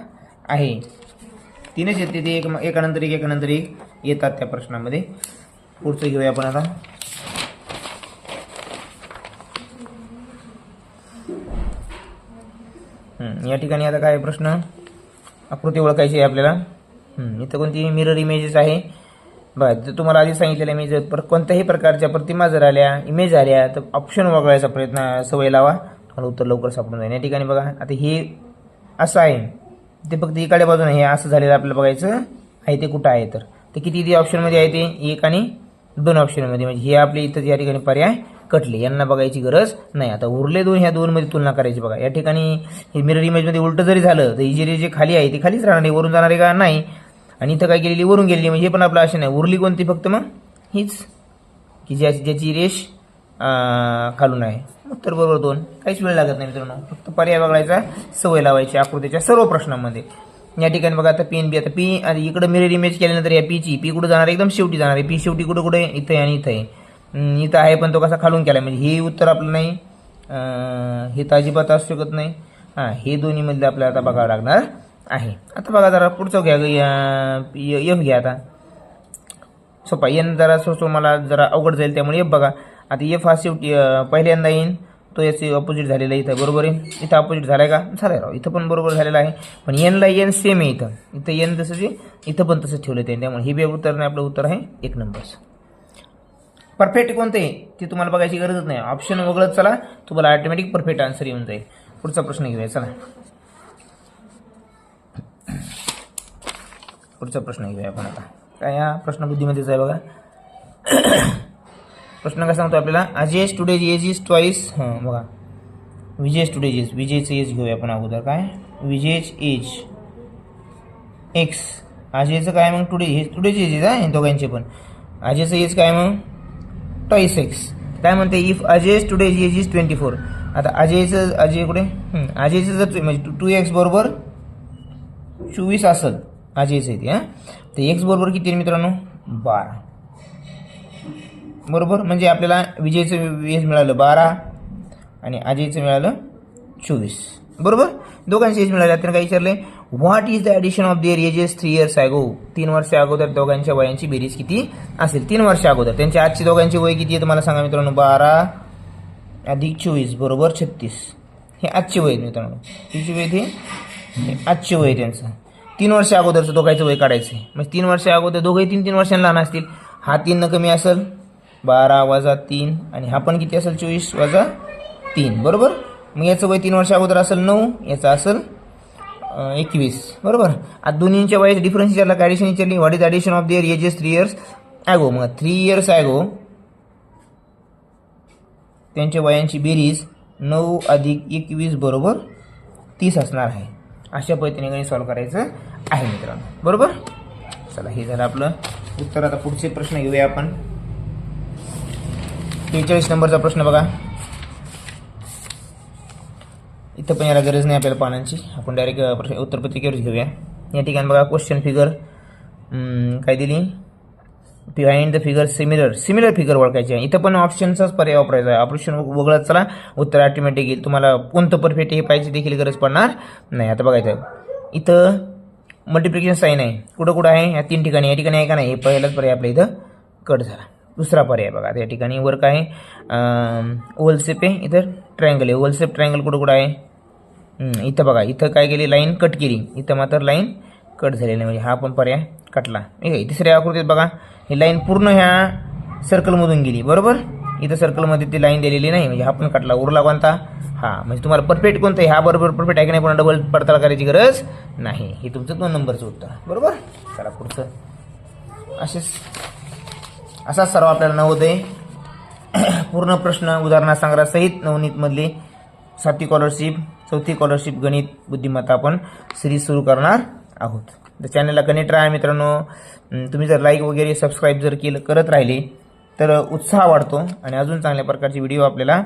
आहे. तीनच येते ते एकानंतर एक एकानंतर एक येतात त्या प्रश्नामध्ये. पुढचं घेऊया आपण आता. या ठिकाणी आता काय प्रश्न, आकृती ओळखायची आहे आपल्याला. इथं कोणती मिरर इमेजेस आहे बघा. जर तुम्हाला आधी सांगितलेलं इमेज कोणत्याही प्रकारच्या प्रतिमा जर आल्या, इमेज आल्या तर ऑप्शन वगळायचा प्रयत्न सवय लावा, तुम्हाला उत्तर लवकर सापडून जाईल. या ठिकाणी बघा आता हे असं आहे, ते फक्त इकडे बाजूने हे असं झालेलं आपल्याला बघायचं आहे ते कुठं आहे. तर ते किती ऑप्शनमध्ये आहे ते 1 आणि 2 ऑप्शनमध्ये, म्हणजे हे आपले इथं या ठिकाणी पर्याय कटले, यांना बघायची गरज नाही. आता उरले 2, ह्या 2 मध्ये तुलना करायची. बघा या ठिकाणी हे मिरर इमेजमध्ये उलटं जरी झालं तर ही जे खाली आहे ती खालीच राहणार आहे, वरून जाणार आहे का नाही. आणि इथं काय केलेली वरून गेलेली, म्हणजे हे पण आपलं असे नाही. उरली कोणती फक्त मग हीच की ज्याची रेष खालून आहे. उत्तर बरोबर 2. काहीच वेळ लागत नाही मित्रांनो, फक्त पर्याय बघायचा सवय लावायची आकृतीच्या सर्व प्रश्नांमध्ये. या ठिकाणी बघा आता पी आणि बी, आता पी आणि इकडे मिरर इमेज केल्यानंतर या पीची पी कुठे जाणार आहे, एकदम शेवटी जाणार आहे. पी शेवटी कुठे कुठे इथं आहे आणि इथं आहे, इथं आहे पण तो कसा खालून केला, म्हणजे हे उत्तर आपलं नाही, हे तर अजिबात असू शकत नाही. हे दोन्हीमधले आपल्याला आता बघावं लागणार आहे. आता बघा जरा पुढचं घ्या, एफ घ्या. आता सोपा, एन जरा सोचो मला जरा अवघड जाईल त्यामुळे एफ बघा. आता एफ हा शेवटी पहिल्यांदा येईन, तो याचे अपोजिट झालेला आहे इथं, बरोबर आहे. इथं अपोजिट झालाय का, झालाय राव, इथं पण बरोबर झालेला आहे. पण एनला एन सेम आहे इथं, इथं एन तसं जे इथं पण तसं ठेवलं आहे, त्यामुळे हे बी उत्तर नाही, आपलं उत्तर आहे 1 नंबर. परफेक्ट कोणतं आहे ते तुम्हाला बघायची गरजच नाही, ऑप्शन वगळत चला, तुम्हाला ऑटोमॅटिक परफेक्ट आन्सर येऊन जाईल. पुढचा प्रश्न घेऊया चला. पुढचा प्रश्न घेऊया आपण आता. काय या प्रश्नबुद्धीमध्येच आहे बघा. प्रश्न काय सांगतो आपल्याला, अजय's टुडेज एज इज ट्वाइस. बघा विजय's टुडेज एज, विजयचं एज घेऊया आपण अगोदर. काय विजय's एज एक्स, अजयचं काय मग टुडे, हे टुडेज एज आहे दोघांचे पण. अजयचं एज काय मग ट्वाइस एक्स. काय म्हणते, इफ अजय's टुडेज एज इज 24. आता अजयचं, अजय कुठे, अजयचं जर म्हणजे 2x बरोबर 24 असेल अजयचं इथे, तर एक्स बरोबर किती मित्रांनो 12 बरोबर. म्हणजे आपल्याला विजयचं एज मिळालं 12 आणि अजयचं मिळालं 24 बरोबर. दोघांचे एज मिळाले. त्यांना काय विचारले, what is the addition of their ages 3 years अगो. 3 वर्ष अगोदर दोघांच्या वयांची बेरीज किती असेल 3 वर्ष अगोदर. त्यांच्या आजची दोघांची वय किती आहे तुम्हाला सांगा मित्रांनो, 12 अधिक 24 बरोबर 36. हे आजचे वय मित्रांनो, किती वय ते आजचे वय त्यांचं. 3 वर्ष अगोदरचं दोघांचं वय काढायचं आहे. म्हणजे 3 वर्ष अगोदर दोघंही 3 वर्षांना लहान असतील. हा 3 कमी असेल 12 वजा 3 आणि हा पण किती असेल 24 वजा 3 बरोबर. मग याचं वय 3 वर्ष अगोदर असेल 9, याचं असेल 21 बरोबर. आता दोन्हींच्या वयाचं डिफरन्स विचारला, ॲडिशन विचारली, what is addition of their ages 3 years अगो. मग 3 years अगो त्यांच्या वयांची बेरीज 9 अधिक 21 बरोबर 30 असणार आहे. अशा पद्धतीने गणित सॉल्व्ह करायचं आहे मित्रांनो बरोबर. चला हे झालं आपलं उत्तर आता पुढचे प्रश्न घेऊया आपण. 43 नंबरचा प्रश्न बघा. इथं पण याला गरज नाही आपल्याला पानांची, आपण डायरेक्ट उत्तरपत्रिकेवरच घेऊया. या ठिकाणी बघा क्वेश्चन फिगर काय दिली, behind the figure similar figure ओळखायची आहे. इथं पण ऑप्शनचाच पर्याय वापरायचा आहे. ऑप्शन वगळत चला उत्तर ऑटोमॅटिक येईल. तुम्हाला कोणतं परफेक्ट हे पाहिजे देखील गरज पडणार नाही. आता बघायचं इथं मल्टिप्लिकेशन साईन आहे, कुठं आहे, या 3 ठिकाणी. या ठिकाणी आहे का नाही, हे पहिलाच पर्याय आपल्या इथं कट झाला. दुसरा पर्याय बघा, या ठिकाणी वर काय आहे, ओव्हल शेप आहे, इथं ट्रायंगल आहे. ओव्हल शेप ट्रायंगल कुठं आहे, इथं बघा, इथं काय केली, लाईन कट केली, इथं मात्र लाईन कट झालेली नाही, म्हणजे हा पण पर्याय कटला. ठीक आहे. तिसऱ्या आकृतीत बघा, ही लाईन पूर्ण ह्या सर्कलमधून गेली, बरोबर. इथं सर्कलमध्ये ती लाईन दिलेली नाही, म्हणजे हा पण कटला. उरला कोणता, हा. म्हणजे तुम्हाला परफेक्ट कोणतं आहे, हा बरोबर परफेक्ट आहे की नाही, पण डबल पडताळ करायची गरज नाही. हे तुमचं 2 नंबरचं उत्तर, बरोबर. चला पुढचं. असा सर्व आपल्याला नवोदय पूर्ण प्रश्न उदाहरणासहित नवनीतमधली 7वी स्कॉलरशिप, 4थी स्कॉलरशिप गणित बुद्धिमत्ता आपण सिरीज सुरू करणार आहोत. तर चॅनलला कनेक्ट राहा मित्रांनो. तुम्ही जर लाईक वगैरे सबस्क्राईब जर करत राहिले तर उत्साह वाढतो आणि अजून चांगल्या प्रकारचे व्हिडिओ आपल्याला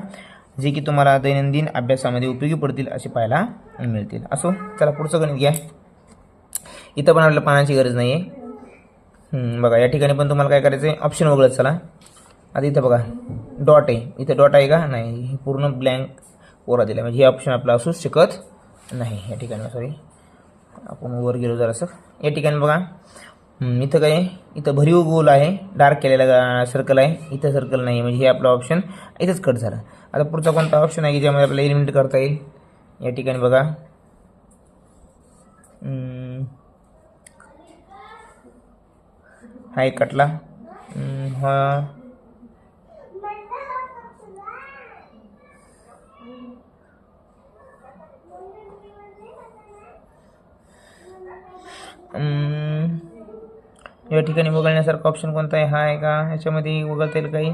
जे की तुम्हाला दैनंदिन अभ्यासामध्ये उपयोगी पडतील असे पाहायला मिळतील. असो, चला पुढचं गणित घ्या. इथं पण आपल्याला पानाची गरज नाही आहे. बघा या ठिकाणी पण तुम्हाला काय करायचं आहे, ऑप्शन वगळत चला. आता इथं बघा डॉट आहे, इथं डॉट आहे का नाही, हे पूर्ण ब्लँक कोरा दिला, म्हणजे हे ऑप्शन आपलं असूच शकत नाही. या ठिकाणी सॉरी आपण वर गेलो जरासं. या ठिकाणी बघा इथं काय, इथं भरीव गोल आहे, डार्क केलेला सर्कल आहे, इथं सर्कल नाही, म्हणजे हे आपलं ऑप्शन इथंच कट झालं. आता पुढचा कोणता ऑप्शन आहे की ज्यामध्ये आपल्याला एलिमिनेट करता येईल. या ठिकाणी बघा हा एक कटला, हा या ठिकाणी वगळण्यासारखा ऑप्शन कोणता आहे, हा आहे का, ह्याच्यामध्ये वगळता येईल काही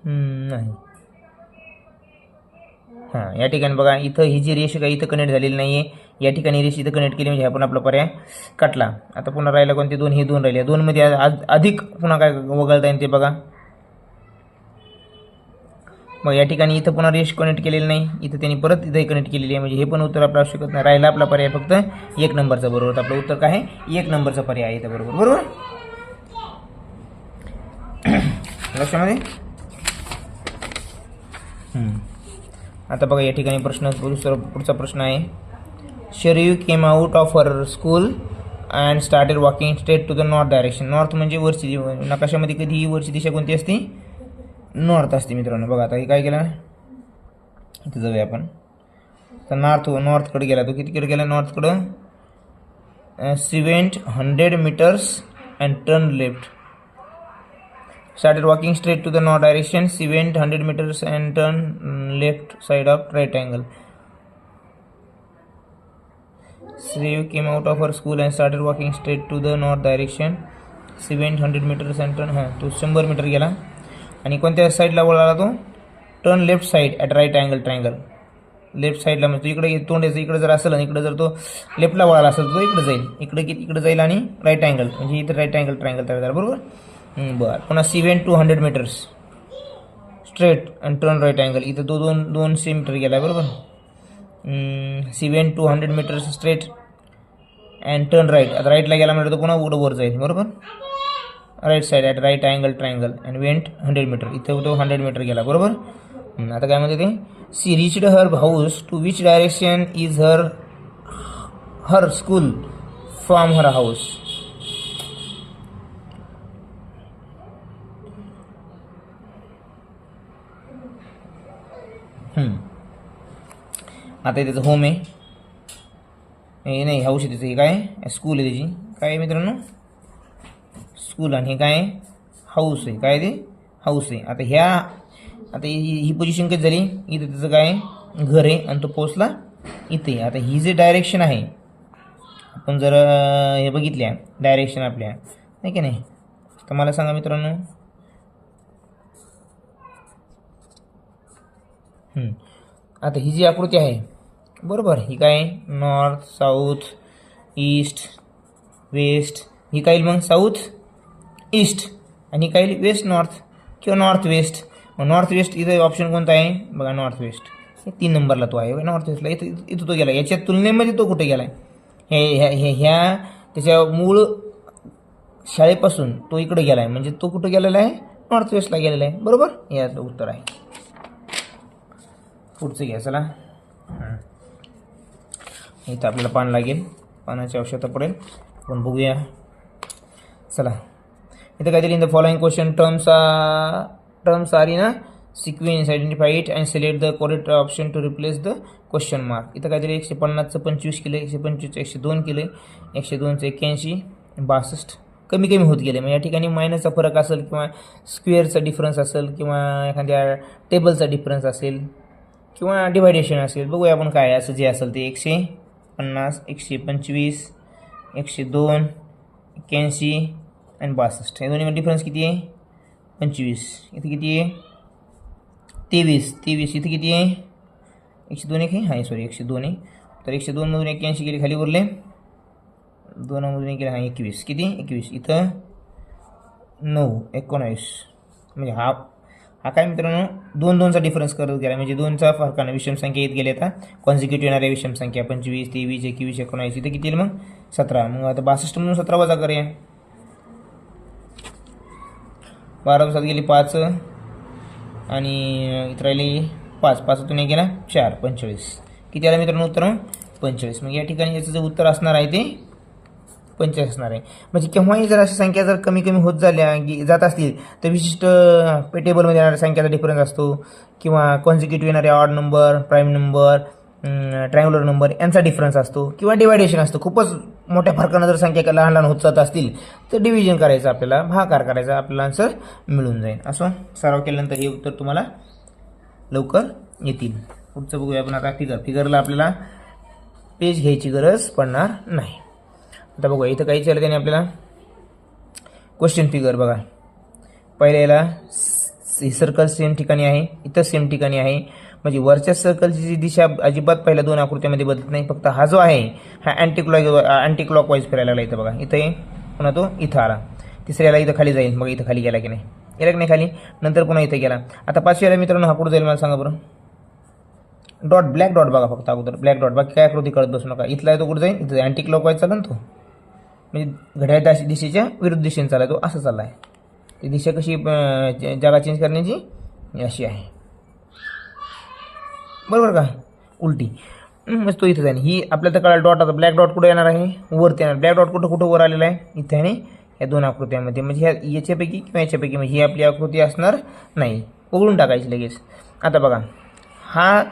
नाही. हां, या ठिकाणी बघा इथं ही जी रेष काही इथं कनेक्ट झालेली नाही आहे, या ठिकाणी रेष इथं कनेक्ट केली, म्हणजे हा पण आपला पर्याय कटला. आता पुन्हा राहिला कोणते 2, हे 2 राहिले. 2 मध्ये अधिक पुन्हा काय वगळता येईल ते बघा. मग या ठिकाणी इथं पुन्हा रेष कनेक्ट केलेली नाही, इथं त्यांनी परत इथं कनेक्ट केलेली आहे, म्हणजे हे पण उत्तर आपलं असू शकत नाही. राहिला आपला पर्याय फक्त 1 नंबरचा, बरोबर. आपलं उत्तर काय आहे, 1 नंबरचा पर्याय आहे इथं, बरोबर. बरोबर लक्षामध्ये. आता बघा या ठिकाणी प्रश्न, पुढचा प्रश्न आहे. Sharayu came out of her school and started walking straight to the north direction. North म्हणजे वरची, नकाशामध्ये कधीही वरची दिशा कोणती असते, नॉर्थ असते मित्रांनो. बघा आता हे काय केलं, इथं जाऊया आपण. तर नॉर्थकडे गेला, तो कितीकडे गेला, नॉर्थकडं. 700 meters and turn left. Started walking straight to the north direction, 700 meters and turn left side of right angle. Shreyu came out of her school and started walking straight to the north direction, 700 meters and turn. तो 100 metre गेला आणि कोणत्या साईडला वळाला तो, turn left side at right angle triangle. Left साईडला म्हणजे तो इकडे तोंडाचं इकडे जर असेल आणि इकडे जर तो लेफ्टला वळाला असेल तर तो इकडे जाईल, इकडे जाईल आणि राईट अँगल, म्हणजे इथं राईट अँगल ट्रायंगल तयार झाला, बरोबर. बरं, पुन्हा 700 meters straight and turn right angle, इथं तो 200 मीटर गेला, बरोबर. 700 meters straight and turn right. आता राईटला गेला म्हणजे तो पुन्हा उघडं वर जाईल, बरोबर. Right side at right angle triangle and went 100 metre, इथं तो 100 मीटर गेला, बरोबर. आता काय म्हणते ते, she reached her house to which direction is her school from her house. आता त्याचं होम आहे, हे नाही हाऊस आहे त्याचं, हे काय स्कूल आहे त्याची, काय आहे मित्रांनो, स्कूल. आणि हे काय हाऊस आहे, काय ते हाऊस आहे. आता ही पोझिशन कधी झाली, इथं त्याचं काय घर आहे आणि तो पोचला इथे. आता ही जे डायरेक्शन आहे, आपण जर हे बघितल्या डायरेक्शन आपल्या, नाही की नाही, तर मला सांगा मित्रांनो, आता ही जी आकृती आहे, बरोबर, ही काय नॉर्थ, साऊथ, ईस्ट, वेस्ट, ही काय येईल मग साऊथ ईस्ट, आणि काय येईल वेस्ट नॉर्थ किंवा नॉर्थ वेस्ट. मग नॉर्थ वेस्ट इथं ऑप्शन कोणता आहे बघा, नॉर्थ वेस्ट. 3 नंबरला तो आहे नॉर्थ वेस्टला. इथं तो गेला, याच्या तुलनेमध्ये तो कुठे गेला आहे, ह्या त्याच्या मूळ शाळेपासून तो इकडे गेला आहे, म्हणजे तो कुठं गेलेला आहे नॉर्थ वेस्टला गेलेला आहे. बरोबर, याचं उत्तर आहे. पुढचं घ्या चला. इथं आपल्याला पान लागेल, पानाची आवश्यकता पडेल, आपण बघूया चला. इथं काहीतरी in the following question terms are in a sequence, identify it and select the correct option to replace the question mark. इथं काहीतरी 150चं 25 केलं, 125चं 102 केलं, 102चं 81, 62 कमी कमी होत गेले. मग या ठिकाणी मायनसचा फरक असेल किंवा स्क्वेअरचा डिफरन्स असेल किंवा एखाद्या टेबलचा डिफरन्स असेल किंवा डिव्हायडेशन असेल. बघूया आपण काय असं जे असेल ते. 150, 125, 102, 81 आणि 62 या दोन्हीमध्ये डिफरन्स किती आहे 25. इथे किती आहे 23. इथे किती आहे 102 आहे, हां सॉरी 102 आहे. तर 102 मधून 81 गेले, खाली उरले 2 मधून गेले, हां 21. किती 21. इथं 9, 19 म्हणजे हा काय मित्रांनो 2चा डिफरन्स करत गेला, म्हणजे 2चा फरकाने विषम संख्या येत गेले. आता कॉन्सिक्युटिव्ह येणाऱ्या विषम संख्या 25, 23, 21, 19 इथे किती येईल मग 17. मग आता 62 मधून 17 वजा करूया. 12 दिवसात गेली 5 आणि इथं राहिली 5, 5तून एक गेला 4, 45. किती आला मित्रांनो उत्तर 45. मग या ठिकाणी याचं जे उत्तर असणार आहे ते 45 असणार आहे. म्हणजे केव्हाही जर अशी संख्या जर कमी कमी होत जात असतील तर विशिष्ट टेबलमध्ये येणाऱ्या संख्याचा डिफरन्स असतो किंवा कॉन्सिक्युटिव्ह येणारे odd number, prime number, triangular number यांचा डिफरन्स असतो किंवा डिवायडेशन असतो. खूपच मोठ्या फरकानं जर संख्या लहान लहान होत जात असतील तर डिव्हिजन करायचं, आपल्याला भागाकार करायचा, आपल्याला आन्सर मिळून जाईल. असं सराव केल्यानंतर हे उत्तर तुम्हाला लवकर येतील. पुढचं बघूया आपण आता. फिगरला आपल्याला पेज घ्यायची गरज पडणार नाही. आता बघूया इथं काही केलं त्याने आपल्याला क्वेश्चन फिगर बघा. पहिल्या याला सर्कल सेम ठिकाणी आहे, इथं सेम ठिकाणी आहे, म्हणजे वरच्या सर्कलची जी दिशा अजिबात पहिल्या 2 आकृत्यामध्ये बदलत नाही. फक्त हा जो आहे हा अँटी क्लॉकवाईज फिरायला लागला. इथं बघा, इथं आहे पुन्हा तो इथं आला. तिसऱ्याला इथं खाली जाईल, मग इथं खाली गेला की नाही, गेला की नाही खाली, नंतर पुन्हा इथं गेला. आता 5व्याला मित्रांनो हा कुठं जाईल मला सांगा बरं. डॉट, ब्लॅक डॉट बघा फक्त अगोदर, ब्लॅक डॉट. बाकी काय आकृती कळत बसू नका. इथला तो कुठं जाईल, इथं अँटी क्लॉकवाईज चालला ना तो, म्हणजे घड्याळ दिशेच्या विरुद्ध दिशेने चालला तो, असं चालला आहे. ती दिशा कशी जागा चेंज करण्याची अशी आहे, बरोबर का, उलटी. मग तो इथं जाईल. ही आपल्याला तर कळालं डॉट. आता ब्लॅक डॉट कुठे येणार आहे, वरती येणार. ब्लॅक डॉट कुठं वर आलेला आहे, इथे आणि या 2 आकृत्यामध्ये, म्हणजे ह्या याच्यापैकी किंवा याच्यापैकी, म्हणजे ही आपली आकृती असणार नाही, उघडून टाकायची लगेच. आता बघा हा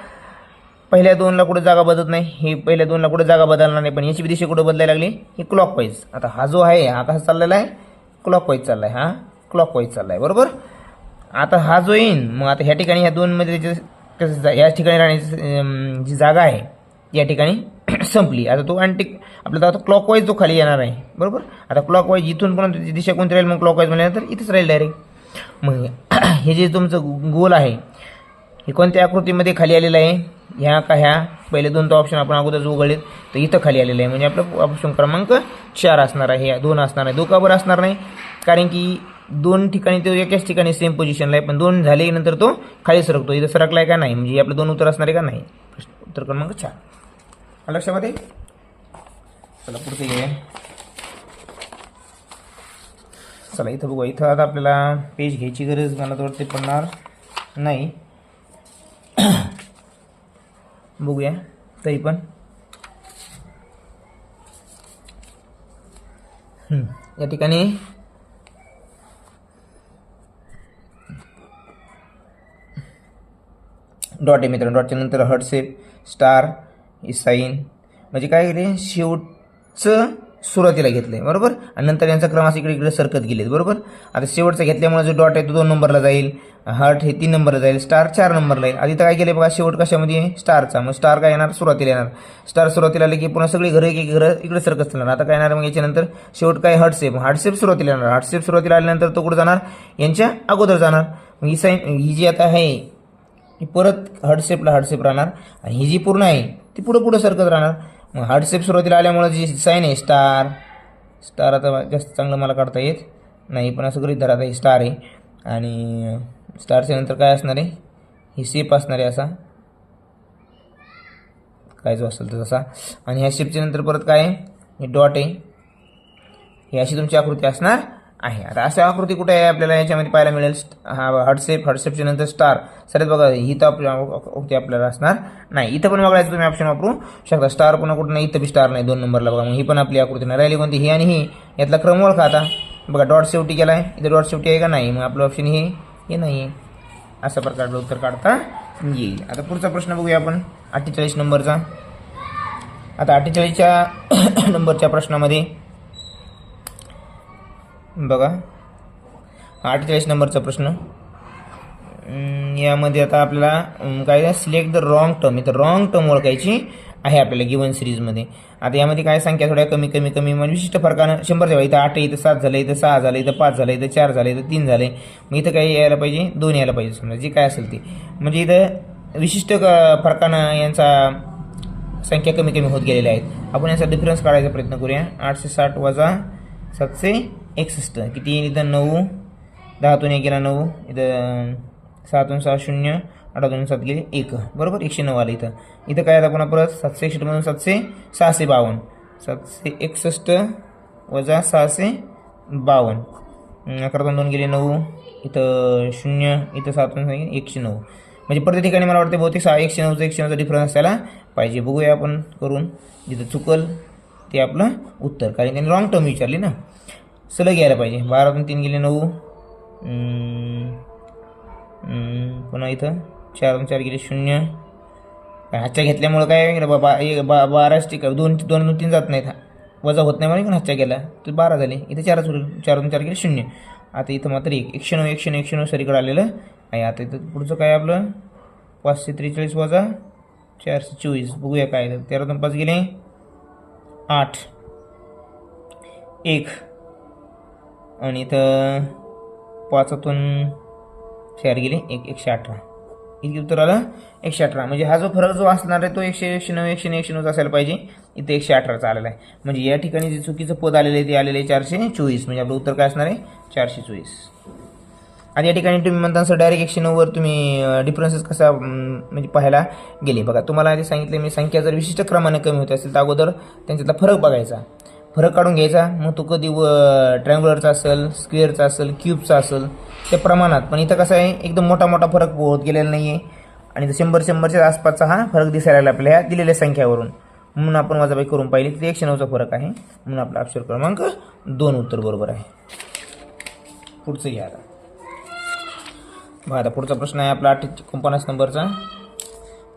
पहिल्या 2ला कुठे जागा बदलत नाही, हे पहिल्या 2ला कुठे जागा बदलणार नाही, पण याची दिशा कुठे बदलायला लागली, ही क्लॉकवाईज. आता हा जो आहे हा कसा चाललेला आहे, क्लॉकवाईज चालला आहे, हा क्लॉकवाईज चालला आहे, बरोबर. आता हा जो येईन, मग आता ह्या ठिकाणी ह्या 2 मध्ये या ठिकाणी राहण्याची जी जागा आहे या ठिकाणी संपली. आता तो आपल्याला आता क्लॉकवाईज जो खाली येणार आहे, बरोबर. आता क्लॉकवाईज इथून पण दिशा कोणती राहील, मग क्लॉकवाईज म्हणल्यानंतर इथेच राहील डायरेक्ट. मग हे जे तुमचं गोल आहे हे कोणत्या आकृतीमध्ये खाली आलेलं आहे, ह्या का ह्या पहिले 2 ऑप्शन आपण अगोदर उघडलेत, तर इथं खाली आलेलं आहे, म्हणजे आपलं ऑप्शन क्रमांक 4 असणार आहे. 2 असणार आहे. 2 का बरं असणार नाही, कारण की 2 ठिकाणी तो एकाच ठिकाणी सेम पोझिशनला आहे, पण 2 झाले नंतर तो खाली सरकतो. इथं सरकला आहे का नाही, म्हणजे आपलं 2 उत्तर असणार आहे का नाही. उत्तर क्रमांक 4 लक्षामध्ये. चला पुढचे घेऊया. चला इथं बघूया. इथं आता आपल्याला पेज घ्यायची गरज मला तर वाटते पडणार नाही. बघूया तरी पण या ठिकाणी डॉट आहे मित्रांनो. डॉटच्या नंतर हार्ट शेप, स्टार, साईन, म्हणजे काय केले शेवटचं सुरुवातीला घेतलंय, बरोबर. आणि नंतर यांचा क्रम असं इकडे सरकत गेलेत, बरोबर. आता शेवटचा घेतल्यामुळे जो डॉट आहे तो 2 नंबरला जाईल, हार्ट हे 3 नंबरला जाईल, स्टार 4 नंबरला येईल. आधी तर काय केलं बघा, शेवट कशामध्ये आहे स्टारचा, मग स्टार काय येणार सुरुवातीला येणार. स्टार सुरुवातीला आले की पुन्हा सगळी घरं एक घरं इकडे सरकत चालणार. आता काय येणार मग याच्यानंतर शेवट काय हार्टशेप सुरुवातीला येणार. हार्टशेप सुरुवातीला आल्यानंतर तो कुठे जाणार, यांच्या अगोदर जाणार. मग ही साईन ही जी आता आहे ही परत हार्टशेप राहणार, आणि ही जी पूर्ण आहे ती पुढे सरकत राहणार. मग हार्टशेप सुरुवातीला आल्यामुळे जी साईन आहे स्टार, स्टार आता जास्त चांगलं मला काढता येत नाही, पण असं गृहीत धरा आता ही स्टार आहे आणि स्टारच्या नंतर काय असणार आहे, ही शेप असणार आहे असा, काय जो असेल तर तसा, आणि ह्या शेपच्या नंतर परत काय आहे, हे डॉट आहे, ही अशी तुमची आकृती असणार आहे. आता अशा आकृती कुठे आहे आपल्याला याच्यामध्ये पाहायला मिळेल, हा हार्टशेपच्या नंतर स्टार. सगळ्यात बघा ही तर आपल्याला असणार नाही. इथं पण बघायचं तुम्ही ऑप्शन वापरू शकता, स्टार पुन्हा कुठं नाही, इथं बी स्टार नाही 2 नंबरला बघा, मग ही पण आपली आकृती नाही राहिली कोणती, ही आणि ही, यातला क्रम ओळखा. आता बघा डॉट शेवटी केला आहे, इथं डॉट शेवटी आहे का नाही, मग आपलं ऑप्शन हे नाही आहे. अशा प्रकारचं उत्तर काढता येईल. आता पुढचा प्रश्न बघूया आपण 48 नंबरचा. आता 48च्या नंबरच्या प्रश्नामध्ये बघा 48 नंबरचा प्रश्न, यामध्ये आता आपल्याला काय सिलेक्ट द रॉंग टर्म, इथं रॉंग टर्म ओळखायची आहे आपल्याला गिवन सिरीजमध्ये. आता यामध्ये काय संख्या थोड्या कमी म्हणजे विशिष्ट फरकानं 100 ठेवा, इथं 8 आहे, इथं 7 झालं, इथं 6 झालं, इथं 5 झालं, इथं 4 झालं, इथं 3 झाले, मग इथं काही यायला पाहिजे 2 यायला पाहिजे समजा, जे काय असेल ते. म्हणजे इथं विशिष्ट फरकानं यांचा संख्या कमी होत गेलेल्या आहेत. आपण याचा डिफरन्स काढायचा प्रयत्न करूया. 860 वजा 761 किती येईल, इथं 9, 10तून 1 गेला 9, इथं 7तून 6 0, 8तून 7 गेले 1, बरोबर 109 आलं. इथं काय आता पुन्हा परत 761 मधून 652, 761 वजा 652, 11तून 2 गेले 9, इथं 0, इथं 7तून 109, म्हणजे प्रत्येक ठिकाणी मला वाटतं बहुतेक 109चा डिफरन्स असायला पाहिजे. बघूया आपण करून, जिथं चुकल ते आपलं उत्तर, कारण त्यांनी रॉंग टर्म विचारली ना, सलग यायला पाहिजे. 12तून 3 गेले 9, पुन्हा इथं 4तून 4 गेले 0, हातच्या घेतल्यामुळं काय 12च टिका, 2 3 जात नाहीत, वजा होत नाही म्हणून हातच्या गेला तर 12 झाले, इथं 4च उरले, 4तून 4 गेले 0. आता इथं मात्र 109 सरीकडे आलेलं आहे. आता इथं पुढचं काय आपलं 543 वजा 424, बघूया काय, 13तून 5 गेले 8, 1, आणि इथं 5तून 4 गेले 118, इतकी उत्तर आलं 118. म्हणजे हा जो फरक जो असणार आहे तो 109 असायला पाहिजे, इथे 118चा आलेला आहे. म्हणजे या ठिकाणी जे चुकीचं पद आलेलं आहे ते आलेलं आहे 424, म्हणजे आपलं उत्तर काय असणार आहे 424. आणि या ठिकाणी तुम्ही म्हणता सर डायरेक्ट 109वर तुम्ही डिफरन्सेस कसा म्हणजे पाहायला गेले. बघा तुम्हाला आधी सांगितले मी, संख्या जर विशिष्ट क्रमाने कमी होत असेल तर अगोदर त्यांच्यातला फरक बघायचा, फरक काढून घ्यायचा, मग तो कधी ट्रायंग्युलरचा असेल, स्क्वेअरचा असेल, क्यूबचा असेल त्या प्रमाणात. पण इथं कसं आहे एकदम मोठा फरक होत गेलेला नाही आहे, आणि 100च्या आसपासचा हा फरक दिसायला लागला आपल्या ह्या दिलेल्या संख्यावरून, म्हणून आपण वजाबाकी करून पाहिली तिथे 109चा फरक आहे, म्हणून आपला अक्षर क्रमांक 2 उत्तर बरोबर आहे. पुढचं घ्या आता. बघा आता पुढचा प्रश्न आहे आपला 49 नंबरचा,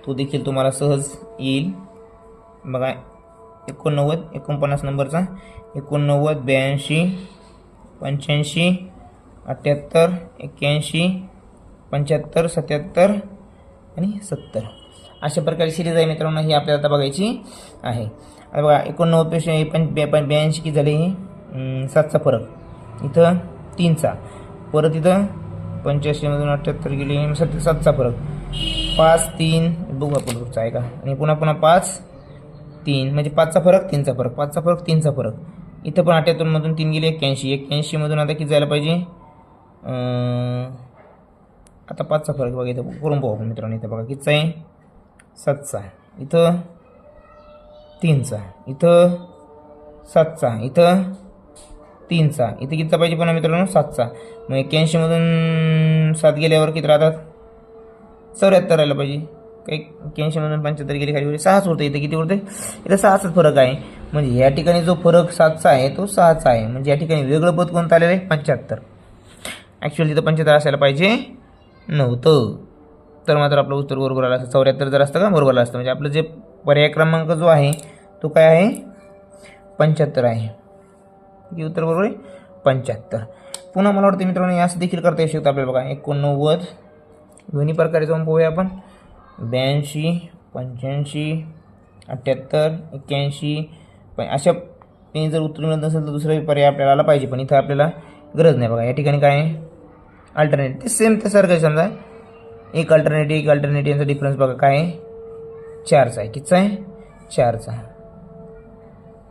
तो देखील तुम्हाला सहज येईल. बघा 49 नंबरचा, 89, 82, 85, 78, 81, 75, 77 आणि 70 अशा प्रकारे सिरीज आहे मित्रांनो, ही आपल्याला आता बघायची आहे. आता बघा 89 पेक्षा 82 किती झाले, 7चा फरक, इथं 3चा, परत इथं 85 मधून 78 गेले 7चा फरक, 5 3 बघू आपण पुढचा आहे का, आणि पुन्हा 5 3 म्हणजे 5चा फरक 3चा फरक, 5चा फरक 3चा फरक. इथं पण 78 मधून 3 गेले 81 मधून आता किती जायला पाहिजे, आता 5चा फरक बघा, इथं करून पाहू आपण मित्रांनो. इथं बघा कितीचा आहे 7चा, इथं 3चा, इथं 7चा, इथं 3चा, इथं कितीचा पाहिजे पुन्हा मित्रांनो 7चा. मग 81 मधून 7 गेल्यावर किती राहतात 74 राहिलं पाहिजे. काही 81 मधून 75 गेले खाली 6च उरतं, इथं किती उरते, इथं 6चाच फरक आहे. म्हणजे या ठिकाणी जो फरक 7चा आहे तो 6चा आहे. म्हणजे या ठिकाणी वेगळं पद कोणतं आलेलं आहे 75. ॲक्च्युअली तिथं 75 असायला पाहिजे नव्हतं, तर मात्र आपलं उत्तर बरोबर आलं असतं. 74 जर असतं का बरोबर आलं असतं. म्हणजे आपलं जे पर्याय क्रमांक जो आहे तो काय आहे 75 आहे. की उत्तर बरोबर आहे 75. पुन्हा मला वाटतं मित्रांनो असं देखील करता येऊ शकतं आपल्याला. बघा 89 दोन्ही प्रकारे जाऊन पाहूया आपण. 82 85 78 81 अशा जर उत्तर मिळत नसेल तर दुसरा पर्याय आपल्याला आला पाहिजे, पण इथं आपल्याला गरज नाही. बघा या ठिकाणी काय आहे अल्टरनेट, ते सेम त्यासारखं समजा एक अल्टरनेटिव्ह यांचा डिफरन्स बघा काय आहे 4चा आहे. कितीचा आहे 4चा.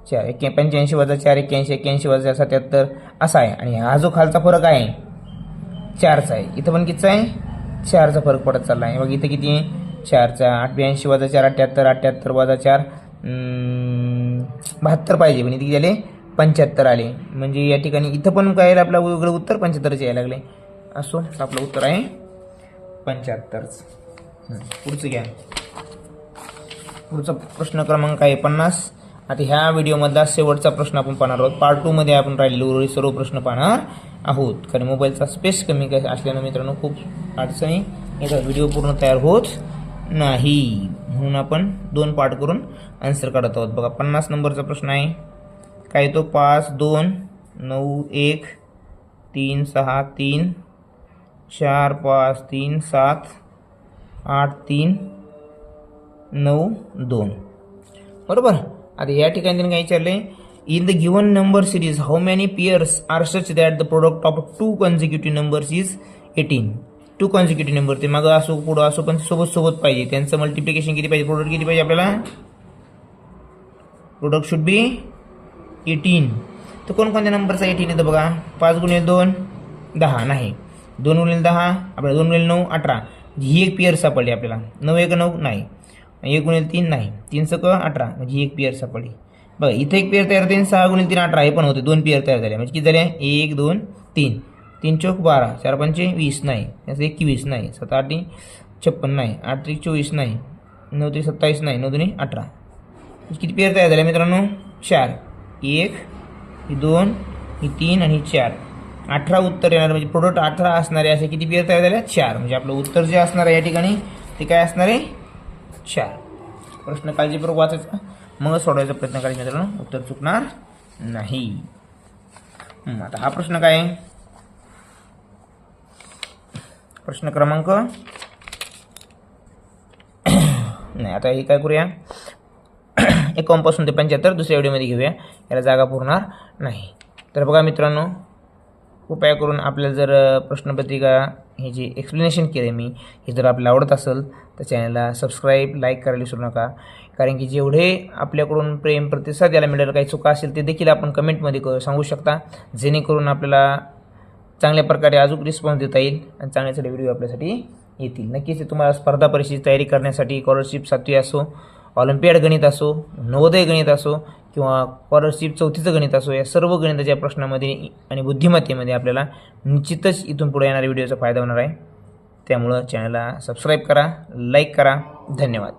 4 85 वजा 4 81 81 वजा 77 असा आहे. आणि हा जो खालचा फरक आहे 4चा आहे. इथं पण कितीचा आहे 4चा फरक पडत चालला आहे. बघ इथं किती आहे 4चा. 82 वजा 4 78 78 वजा 4 72 पाहिजे, पण इथे किती आले 75 आले. म्हणजे या ठिकाणी इथं पण काय आपलं वेगळं उत्तर 75चे यायला लागले. असो आपलं उत्तर आहे 75. पुढचं घ्या. पुढचा प्रश्न क्रमांक आहे 50. आता ह्या व्हिडिओमधला शेवटचा प्रश्न आपण पाहणार आहोत. पार्ट 2 मध्ये आपण राहिलेले उर्वरित सर्व प्रश्न पाहणार आहोत. कारण मोबाईलचा स्पेस कमी असल्यानं मित्रांनो खूप अडचणी याचा व्हिडिओ पूर्ण तयार होत नाही, म्हणून आपण 2 पार्ट करून आन्सर काढत आहोत. बघा 50 नंबरचा प्रश्न आहे. काय तो 5 2 9 1 3 6 3 4 5 3 7 8 3 9 2 बरोबर. आता या ठिकाणी त्यांनी काय विचारले, in the given number series how many pairs R such that the product of 2 consecutive numbers is 18. 2 consecutive number ते मागं असो पुढं असो पण सोबत सोबत पाहिजे. त्यांचं मल्टिप्लिकेशन किती पाहिजे, प्रोडक्ट किती पाहिजे आपल्याला, प्रोडक्ट शुड बी 18. तर कोणकोणत्या नंबरचा 18 येतं बघा. 5 गुणिले 2 10 नाही, 2 गुणिले 10 आपल्याला 2 गुणिले 9 18. ही एक पेअर सापडली आपल्याला. 9 1 9 नाही, 1 गुणिले 3 नाही, 3 × 18 म्हणजे ही एक पेअर सापडली. बघा इथे एक पेअर तयार होते. 6 गुणिले 3 18 हे पण होते. 2 पेअर तयार झाले म्हणजे किती झाले 1 2 3. 3 चौक 12, 4 पंचे 20 नाही, त्याचं 21 नाही, 7 8 56 नाही, 8 3 24 नाही, 9 3 27 नाही, 9 2 18. किती पेअर तयार झाले मित्रांनो 4. 1 ही 2 ही 3 आणि 4. 18 उत्तर येणार म्हणजे प्रोडक्ट 18 असणारे असे किती पेअर तयार झाले 4. म्हणजे आपलं उत्तर जे असणार आहे या ठिकाणी ते काय असणार आहे 4. प्रश्न काळजीपूर्वक वाचायचा मग सोडवायचा प्रयत्न करायचा मित्रांनो, उत्तर चुकणार नाही. आता हा प्रश्न काय आहे, प्रश्न क्रमांक नाही. आता हे काय करूया 51 पासून ते 75 दुसऱ्या व्हिडिओमध्ये घेऊया, याला जागा पुरणार नाही. तर बघा मित्रांनो, कृपया करून आपल्याला जर प्रश्नपत्रिका हे जे एक्सप्लेनेशन केले मी हे जर आपल्याला आवडत असेल तर चॅनलला सबस्क्राईब लाईक करायला विसरू नका. कारण की जेवढे आपल्याकडून प्रेम प्रतिसाद याला मिळेल, काही चुका असेल ते देखील आपण कमेंटमध्ये सांगू शकता, जेणेकरून आपल्याला चांगल्या प्रकारे अजून रिस्पॉन्स देता येईल आणि चांगले चांगले व्हिडिओ आपल्यासाठी येतील. नक्कीच ते तुम्हाला स्पर्धा परीक्षेची तयारी करण्यासाठी स्कॉलरशिप 7वी असो, ऑलिम्पियाड गणित असो, नवोदय गणित असो किंवा स्कॉलरशिप 4थीचं गणित असो, या सर्व गणिताच्या प्रश्नामध्ये आणि बुद्धिमत्तेमध्ये आपल्याला निश्चितच इथून पुढे येणाऱ्या व्हिडिओचा फायदा होणार आहे. त्यामुळं चॅनलला सबस्क्राईब करा, लाईक करा. धन्यवाद.